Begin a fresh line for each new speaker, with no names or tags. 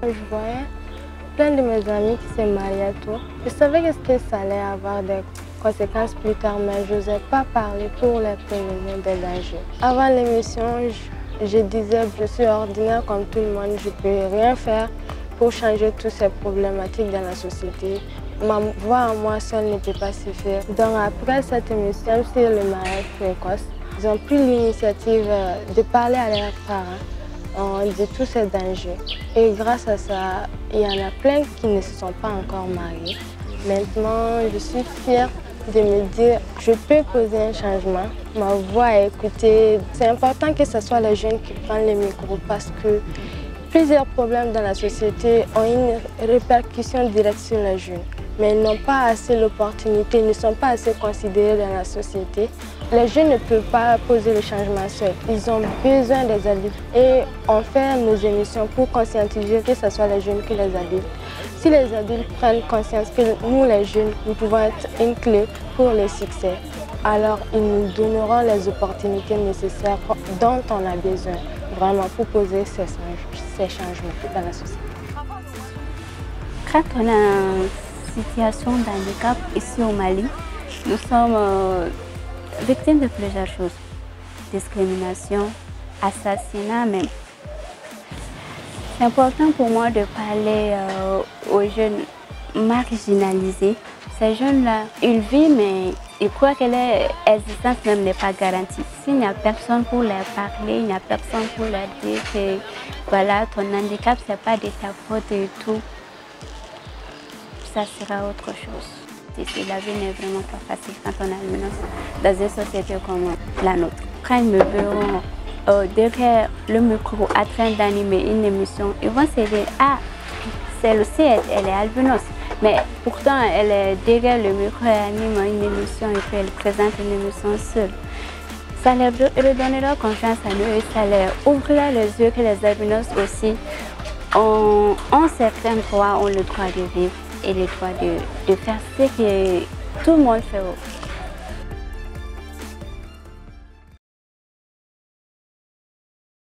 Je voyais plein de mes amis qui s'est mariés tôt. Je savais que ça allait avoir des conséquences plus tard, mais je n'osais pas parler pour les prévenir des dangers. Avant l'émission, je disais je suis ordinaire comme tout le monde, je ne peux rien faire pour changer toutes ces problématiques dans la société. Ma voix à moi seule ne peut pas suffire. Donc après cette émission sur le mariage précoce, ils ont pris l'initiative de parler à leurs parents de tous ces dangers. Et grâce à ça, il y en a plein qui ne se sont pas encore mariés. Maintenant, je suis fière de me dire que je peux poser un changement. Ma voix est écoutée. C'est important que ce soit les jeunes qui prennent le micro parce que plusieurs problèmes dans la société ont une répercussion directe sur les jeunes. Mais ils n'ont pas assez l'opportunité, ils ne sont pas assez considérés dans la société. Les jeunes ne peuvent pas poser le changement seuls. Ils ont besoin des adultes. Et on fait nos émissions pour conscientiser que ce soit les jeunes que les adultes. Si les adultes prennent conscience que nous, les jeunes, nous pouvons être une clé pour le succès, alors ils nous donneront les opportunités nécessaires dont on a besoin vraiment pour poser ces changements dans la société.
Quand on a une situation d'handicap ici au Mali, nous sommes victimes de plusieurs choses. Discrimination, assassinat même. C'est important pour moi de parler aux jeunes marginalisés. Ces jeunes-là, ils vivent mais ils croient que leur existence même n'est pas garantie. S'il n'y a personne pour leur parler, il n'y a personne pour leur dire que voilà, ton handicap, ce n'est pas de ta faute et tout, ça sera autre chose. La vie n'est vraiment pas facile quand on a une dans une société comme la nôtre. Quand ils me verront derrière le micro en train d'animer une émission, ils vont se dire « Ah, celle-ci, elle est albinos. » Mais pourtant, elle est derrière le micro et anime une émission et puis elle présente une émission seule. Ça leur redonnera confiance à nous et ça leur ouvrira les yeux que les albinos aussi ont certains droits, ont le droit de vivre et le droit de faire ce que tout le monde fait.